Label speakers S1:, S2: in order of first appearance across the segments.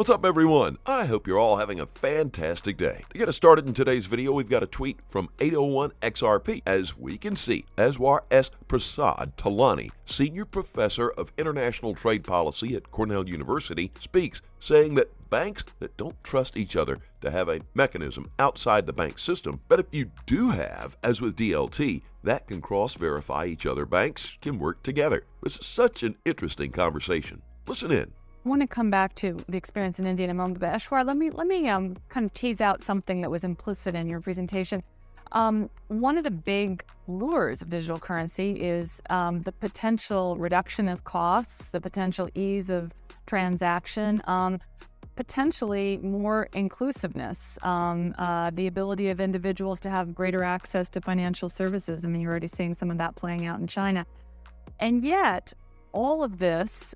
S1: What's up, everyone? I hope you're all having a fantastic day. To get us started in today's video, we've got a tweet from 801 XRP. As we can see, Aswar S. Prasad Talani, Senior Professor of International Trade Policy at Cornell University, speaks, saying that banks that don't trust each other to have a mechanism outside the bank system, but if you do have, as with DLT, that can cross-verify each other, banks can work together. This is such an interesting conversation. Listen in.
S2: I want to come back to the experience in India in a moment, but Ashwar, let me kind of tease out something that was implicit in your presentation. One of the big lures of digital currency is the potential reduction of costs, the potential ease of transaction, potentially more inclusiveness, the ability of individuals to have greater access to financial services. I mean, you're already seeing some of that playing out in China. And yet, all of this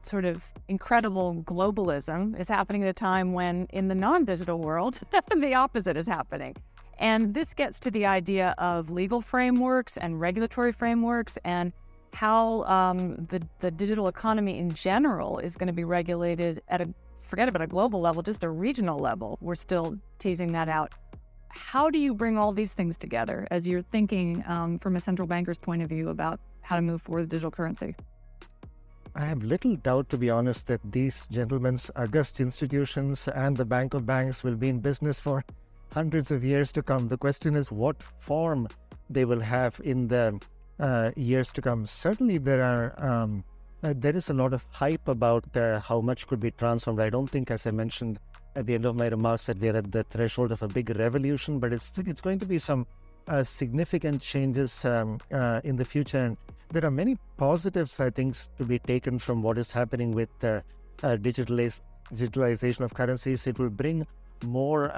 S2: sort of incredible globalism is happening at a time when in the non-digital world, the opposite is happening. And this gets to the idea of legal frameworks and regulatory frameworks and how the digital economy in general is going to be regulated at forget about a global level, just a regional level. We're still teasing that out. How do you bring all these things together as you're thinking from a central banker's point of view about how to move forward with digital currency?
S3: I have little doubt, to be honest, that these gentlemen's august institutions and the Bank of Banks will be in business for hundreds of years to come. The question is what form they will have in the years to come. Certainly there is a lot of hype about how much could be transformed. I don't think, as I mentioned at the end of my remarks, that we're at the threshold of a big revolution, but it's going to be some significant changes in the future. And there are many positives, I think, to be taken from what is happening with digitalization of currencies. It will bring more,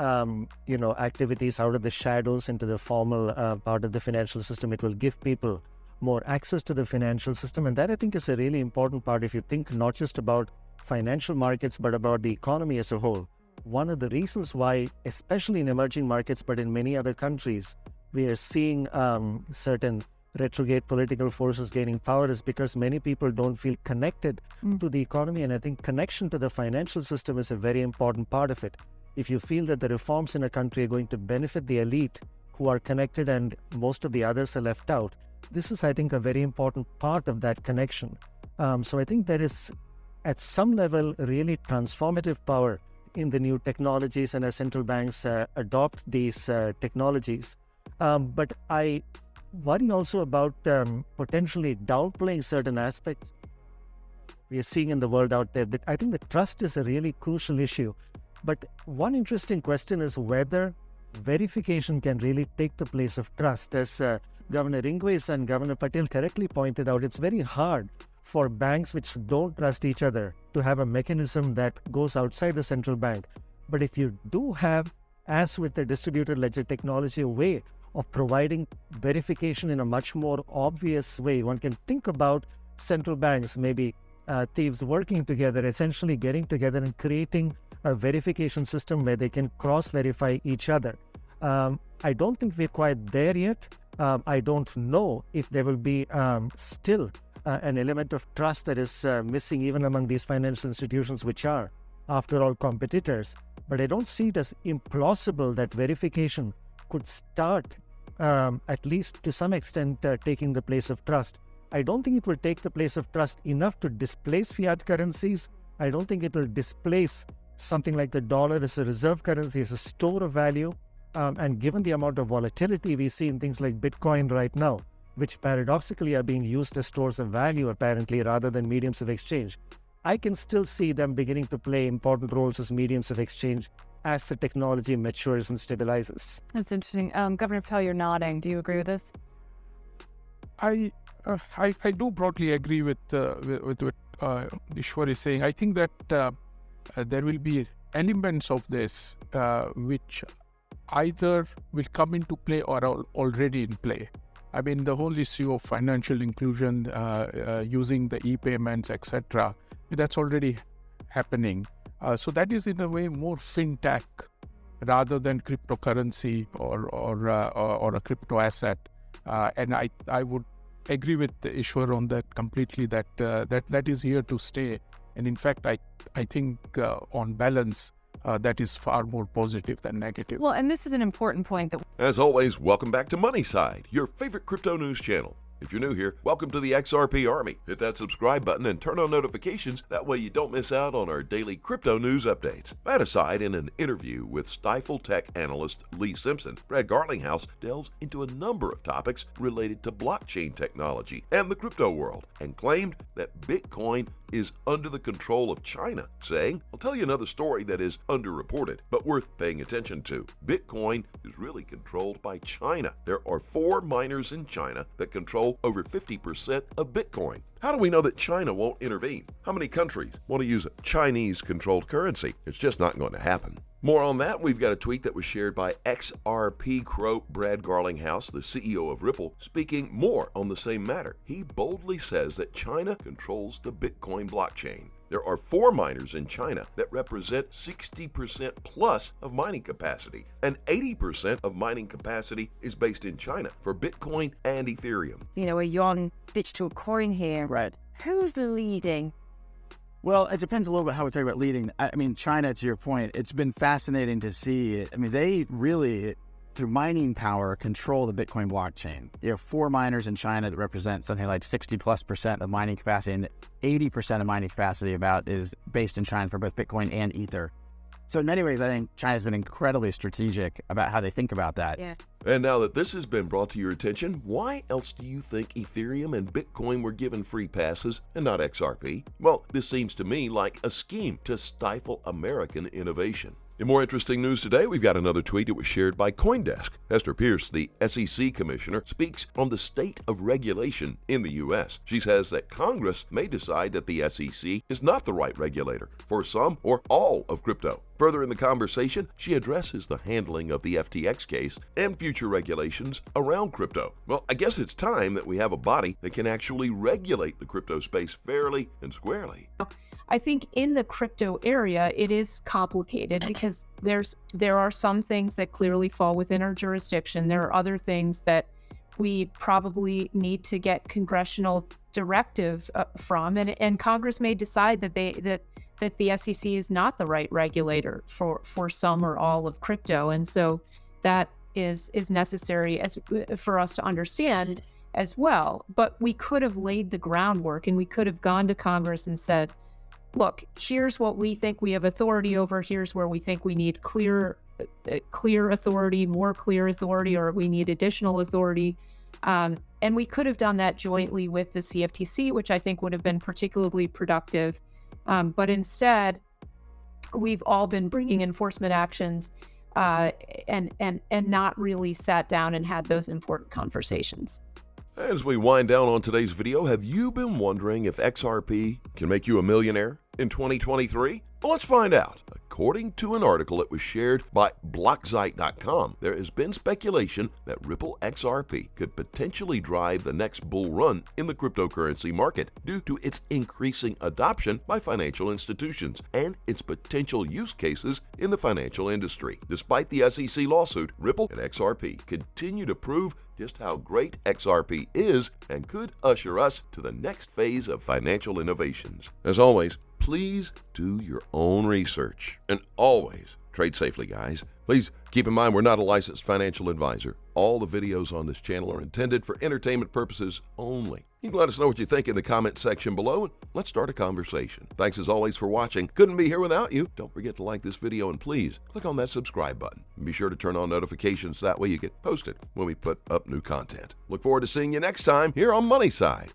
S3: activities out of the shadows into the formal part of the financial system. It will give people more access to the financial system. And that, I think, is a really important part if you think not just about financial markets, but about the economy as a whole. One of the reasons why, especially in emerging markets, but in many other countries, we are seeing certain retrograde political forces gaining power is because many people don't feel connected to the economy. And I think connection to the financial system is a very important part of it. If you feel that the reforms in a country are going to benefit the elite who are connected and most of the others are left out, this is, I think, a very important part of that connection. So I think there is, at some level, really transformative power in the new technologies and as central banks adopt these technologies. But I worry also about potentially downplaying certain aspects we are seeing in the world out there. That I think the trust is a really crucial issue. But one interesting question is whether verification can really take the place of trust. As Governor Ingves and Governor Patel correctly pointed out, it's very hard for banks which don't trust each other to have a mechanism that goes outside the central bank. But if you do have, as with the distributed ledger technology, a way of providing verification in a much more obvious way, one can think about central banks, maybe thieves working together, essentially getting together and creating a verification system where they can cross-verify each other. I don't think we're quite there yet. I don't know if there will be still an element of trust that is missing even among these financial institutions, which are, after all, competitors. But I don't see it as implausible that verification could start, at least to some extent, taking the place of trust. I don't think it will take the place of trust enough to displace fiat currencies. I don't think it will displace something like the dollar as a reserve currency, as a store of value. And given the amount of volatility we see in things like Bitcoin right now, which paradoxically are being used as stores of value, apparently, rather than mediums of exchange, I can still see them beginning to play important roles as mediums of exchange as the technology matures and stabilizes.
S2: That's interesting. Governor Patel, you're nodding. Do you agree with this?
S4: I do broadly agree with what Ishwar is saying. I think that there will be elements of this which either will come into play or are already in play. I mean, the whole issue of financial inclusion, using the e-payments, etc., that's already happening. So that is in a way more fintech rather than cryptocurrency or a crypto asset. And I would agree with Ishwar on that completely, that is here to stay And in fact, I think on balance, that is far more positive than negative.
S2: Well, and this is an important point that
S1: As always, welcome back to Money Side, your favorite crypto news channel. If you're new here, welcome to the XRP Army. Hit that subscribe button and turn on notifications. That way you don't miss out on our daily crypto news updates. That aside, in an interview with Stifel Tech analyst Lee Simpson, Brad Garlinghouse delves into a number of topics related to blockchain technology and the crypto world, and claimed that Bitcoin is under the control of China, saying, I'll tell you another story that is underreported, but worth paying attention to. Bitcoin is really controlled by China. There are 4 miners in China that control over 50% of Bitcoin. How do we know that China won't intervene? How many countries want to use a Chinese-controlled currency? It's just not going to happen. More on that, we've got a tweet that was shared by XRP Crow Brad Garlinghouse, the CEO of Ripple, speaking more on the same matter. He boldly says that China controls the Bitcoin blockchain. There are 4 miners in China that represent 60% plus of mining capacity, and 80% of mining capacity is based in China for Bitcoin and Ethereum.
S2: a yuan digital coin here.
S5: Right.
S2: Who's leading?
S5: Well, it depends a little bit how we talk about leading. I mean, China, to your point, it's been fascinating to see it. I mean, they really, through mining power, control the Bitcoin blockchain. You have 4 miners in China that represent something like 60+% of mining capacity, and 80% of mining capacity about is based in China for both Bitcoin and Ether. So in many ways, I think China's been incredibly strategic about how they think about that.
S2: Yeah.
S1: And now that this has been brought to your attention, why else do you think Ethereum and Bitcoin were given free passes and not XRP? Well, this seems to me like a scheme to stifle American innovation. In more interesting news today, we've got another tweet that was shared by CoinDesk. Hester Pierce, the SEC commissioner, speaks on the state of regulation in the U.S. She says that Congress may decide that the SEC is not the right regulator for some or all of crypto. Further in the conversation, she addresses the handling of the FTX case and future regulations around crypto. Well, I guess it's time that we have a body that can actually regulate the crypto space fairly and squarely.
S6: I think in the crypto area, it is complicated because there are some things that clearly fall within our jurisdiction. There are other things that we probably need to get congressional directive from, and Congress may decide that the SEC is not the right regulator for some or all of crypto, and so that is necessary for us to understand as well. But we could have laid the groundwork, and we could have gone to Congress and said, look, here's what we think we have authority over. Here's where we think we need clear authority, more clear authority, or we need additional authority. And we could have done that jointly with the CFTC, which I think would have been particularly productive. But instead, we've all been bringing enforcement actions and not really sat down and had those important conversations.
S1: As we wind down on today's video, have you been wondering if XRP can make you a millionaire in 2023? Well, let's find out. According to an article that was shared by Blockzite.com, there has been speculation that Ripple XRP could potentially drive the next bull run in the cryptocurrency market due to its increasing adoption by financial institutions and its potential use cases in the financial industry. Despite the SEC lawsuit, Ripple and XRP continue to prove just how great XRP is and could usher us to the next phase of financial innovations. As always, please do your own research and always trade safely, guys. Please keep in mind we're not a licensed financial advisor. All the videos on this channel are intended for entertainment purposes only. You can let us know what you think in the comment section below, and let's start a conversation. Thanks as always for watching. Couldn't be here without you. Don't forget to like this video and please click on that subscribe button. And be sure to turn on notifications, that way you get posted when we put up new content. Look forward to seeing you next time here on Money Side.